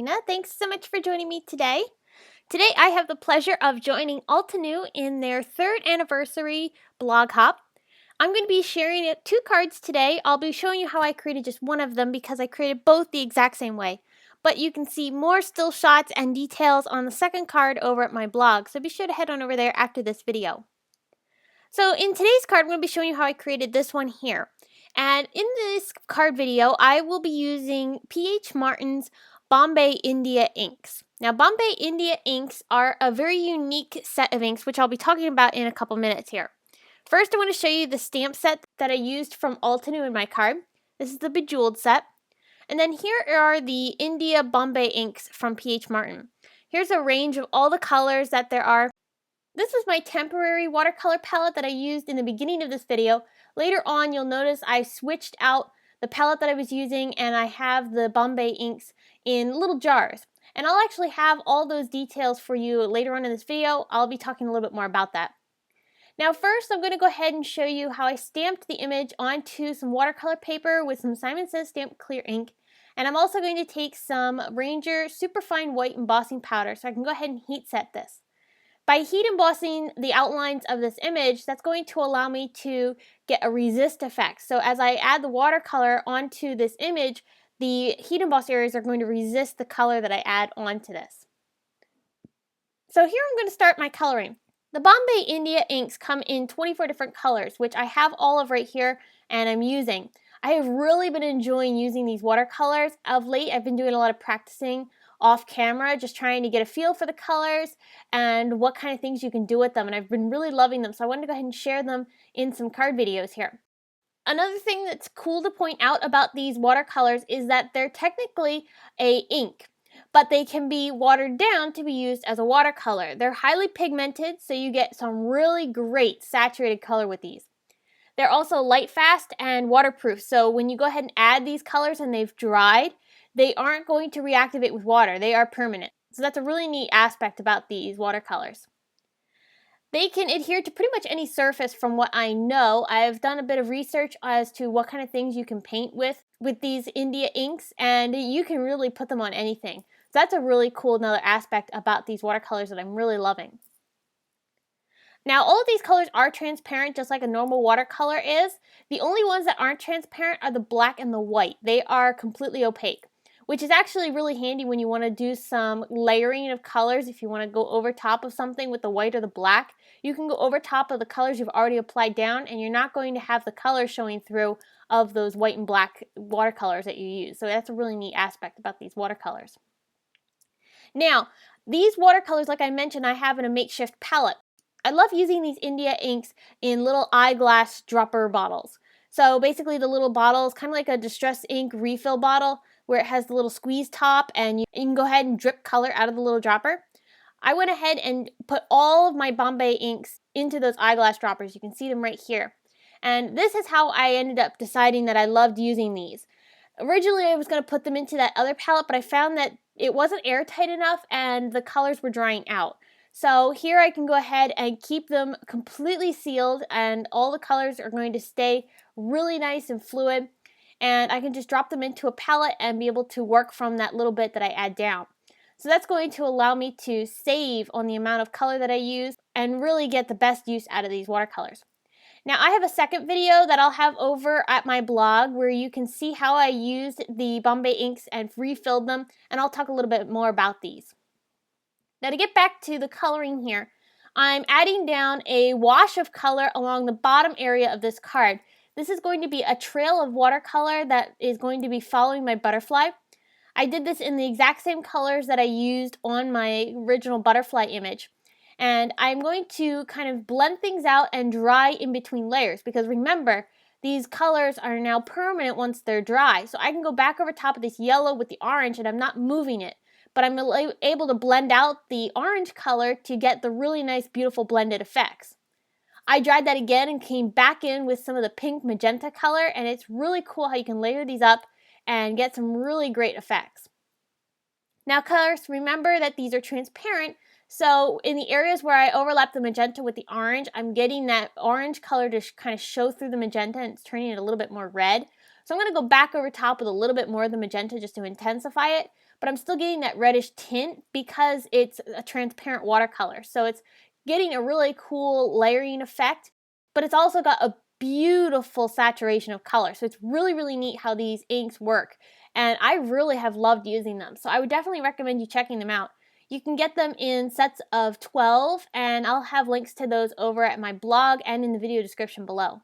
Karina. Thanks so much for joining me today. Today I have the pleasure of joining Altenew in their 3rd anniversary blog hop. I'm going to be sharing 2 cards today. I'll be showing you how I created just one of them because I created both the exact same way. But you can see more still shots and details on the second card over at my blog, so be sure to head on over there after this video. So in today's card, I'm going to be showing you how I created this one here. And in this card video, I will be using P.H. Martin's Bombay India inks. Now, Bombay India inks are a very unique set of inks, which I'll be talking about in a couple minutes here. First, I want to show you the stamp set that I used from Altenew in my card. This is the Bejeweled set. And then here are the India Bombay inks from P.H. Martin. Here's a range of all the colors that there are. This was my temporary watercolor palette that I used in the beginning of this video. Later on, you'll notice I switched out the palette that I was using and I have the Bombay inks in little jars. And I'll actually have all those details for you later on in this video. I'll be talking a little bit more about that. Now first, I'm going to go ahead and show you how I stamped the image onto some watercolor paper with some Simon Says Stamped Clear ink. And I'm also going to take some Ranger Superfine White embossing powder so I can go ahead and heat set this. By heat embossing the outlines of this image, that's going to allow me to get a resist effect. So as I add the watercolor onto this image, the heat emboss areas are going to resist the color that I add onto this. So here I'm going to start my coloring. The Bombay India inks come in 24 different colors, which I have all of right here and I'm using. I have really been enjoying using these watercolors. Of late, I've been doing a lot of practicing off camera, just trying to get a feel for the colors and what kind of things you can do with them, and I've been really loving them, so I wanted to go ahead and share them in some card videos here. Another thing that's cool to point out about these watercolors is that they're technically a ink, but they can be watered down to be used as a watercolor. They're highly pigmented, so you get some really great saturated color with these. They're also light fast and waterproof, so when you go ahead and add these colors and they've dried, they aren't going to reactivate with water. They are permanent. So that's a really neat aspect about these watercolors. They can adhere to pretty much any surface from what I know. I've done a bit of research as to what kind of things you can paint with these India inks, and you can really put them on anything. So that's a really cool another aspect about these watercolors that I'm really loving. Now, all of these colors are transparent just like a normal watercolor is. The only ones that aren't transparent are the black and the white. They are completely opaque, which is actually really handy when you want to do some layering of colors. If you want to go over top of something with the white or the black, you can go over top of the colors you've already applied down, and you're not going to have the colors showing through of those white and black watercolors that you use. So that's a really neat aspect about these watercolors. Now, these watercolors, like I mentioned, I have in a makeshift palette. I love using these India inks in little eyeglass dropper bottles. So basically the little bottle is kind of like a Distress ink refill bottle where it has the little squeeze top and you can go ahead and drip color out of the little dropper. I went ahead and put all of my Bombay inks into those eyeglass droppers. You can see them right here. And this is how I ended up deciding that I loved using these. Originally I was going to put them into that other palette, but I found that it wasn't airtight enough and the colors were drying out. So here I can go ahead and keep them completely sealed and all the colors are going to stay really nice and fluid, and I can just drop them into a palette and be able to work from that little bit that I add down. So that's going to allow me to save on the amount of color that I use and really get the best use out of these watercolors. Now I have a second video that I'll have over at my blog where you can see how I used the Bombay inks and refilled them, and I'll talk a little bit more about these. Now to get back to the coloring here, I'm adding down a wash of color along the bottom area of this card. This is going to be a trail of watercolor that is going to be following my butterfly. I did this in the exact same colors that I used on my original butterfly image. And I'm going to kind of blend things out and dry in between layers because remember, these colors are now permanent once they're dry. So I can go back over top of this yellow with the orange and I'm not moving it. But I'm able to blend out the orange color to get the really nice, beautiful blended effects. I dried that again and came back in with some of the pink magenta color, and it's really cool how you can layer these up and get some really great effects. Now, colors, remember that these are transparent, so in the areas where I overlap the magenta with the orange, I'm getting that orange color to kind of show through the magenta, and it's turning it a little bit more red. So I'm going to go back over top with a little bit more of the magenta just to intensify it. but I'm still getting that reddish tint because it's a transparent watercolor. So it's getting a really cool layering effect, but it's also got a beautiful saturation of color. So it's really, really neat how these inks work. And I really have loved using them. So I would definitely recommend you checking them out. You can get them in sets of 12, and I'll have links to those over at my blog and in the video description below.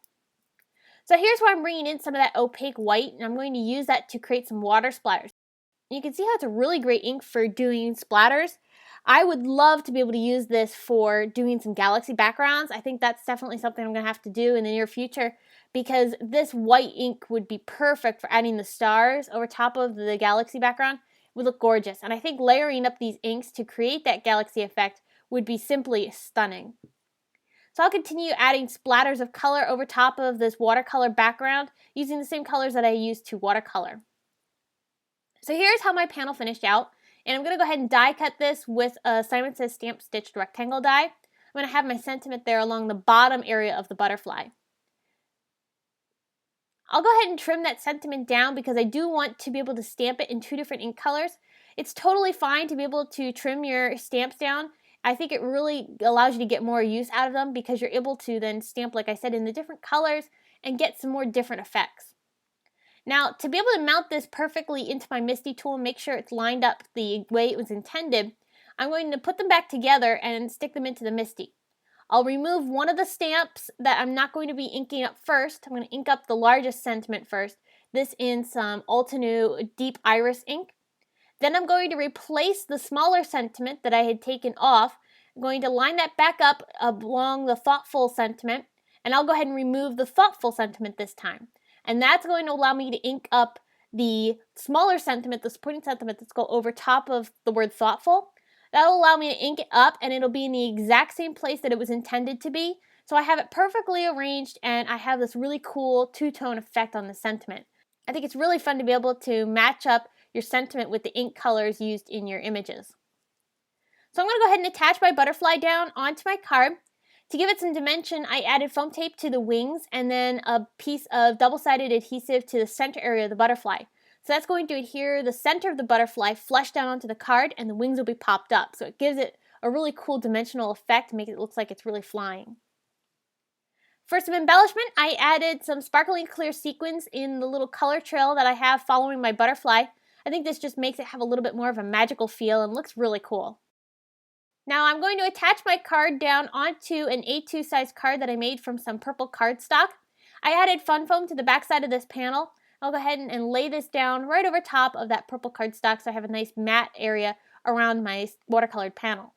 So here's where I'm bringing in some of that opaque white, and I'm going to use that to create some water splatters. You can see how it's a really great ink for doing splatters. I would love to be able to use this for doing some galaxy backgrounds. I think that's definitely something I'm going to have to do in the near future because this white ink would be perfect for adding the stars over top of the galaxy background. It would look gorgeous. And I think layering up these inks to create that galaxy effect would be simply stunning. So I'll continue adding splatters of color over top of this watercolor background using the same colors that I used to watercolor. So here's how my panel finished out. And I'm going to go ahead and die cut this with a Simon Says Stamp Stitched rectangle die. I'm going to have my sentiment there along the bottom area of the butterfly. I'll go ahead and trim that sentiment down because I do want to be able to stamp it in 2 different ink colors. It's totally fine to be able to trim your stamps down. I think it really allows you to get more use out of them because you're able to then stamp, like I said, in the different colors and get some more different effects. Now, to be able to mount this perfectly into my MISTI tool and make sure it's lined up the way it was intended, I'm going to put them back together and stick them into the MISTI. I'll remove one of the stamps that I'm not going to be inking up first. I'm going to ink up the largest sentiment first, this in some Altenew Deep Iris ink. Then I'm going to replace the smaller sentiment that I had taken off. I'm going to line that back up along the thoughtful sentiment, and I'll go ahead and remove the thoughtful sentiment this time. And that's going to allow me to ink up the smaller sentiment, the supporting sentiment that's go over top of the word thoughtful. That'll allow me to ink it up and it'll be in the exact same place that it was intended to be. So I have it perfectly arranged and I have this really cool two-tone effect on the sentiment. I think it's really fun to be able to match up your sentiment with the ink colors used in your images. So I'm going to go ahead and attach my butterfly down onto my card. To give it some dimension, I added foam tape to the wings and then a piece of double-sided adhesive to the center area of the butterfly. So that's going to adhere the center of the butterfly flush down onto the card and the wings will be popped up. So it gives it a really cool dimensional effect to make it look like it's really flying. For some embellishment, I added some sparkling clear sequins in the little color trail that I have following my butterfly. I think this just makes it have a little bit more of a magical feel and looks really cool. Now I'm going to attach my card down onto an A2 size card that I made from some purple cardstock. I added fun foam to the back side of this panel. I'll go ahead and lay this down right over top of that purple cardstock so I have a nice matte area around my watercolored panel.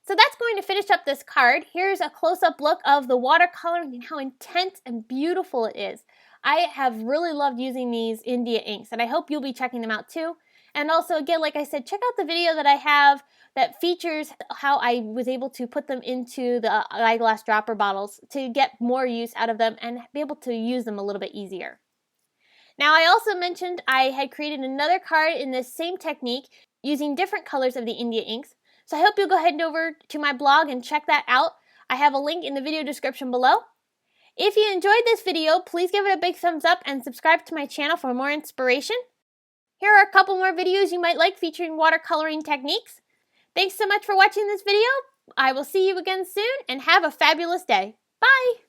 So that's going to finish up this card. Here's a close-up look of the watercoloring and how intense and beautiful it is. I have really loved using these India inks and I hope you'll be checking them out too. And also, again, like I said, check out the video that I have that features how I was able to put them into the eyeglass dropper bottles to get more use out of them and be able to use them a little bit easier. Now, I also mentioned I had created another card in this same technique using different colors of the India inks. So I hope you'll go ahead over to my blog and check that out. I have a link in the video description below. If you enjoyed this video, please give it a big thumbs up and subscribe to my channel for more inspiration. Here are a couple more videos you might like featuring watercoloring techniques. Thanks so much for watching this video. I will see you again soon and have a fabulous day. Bye!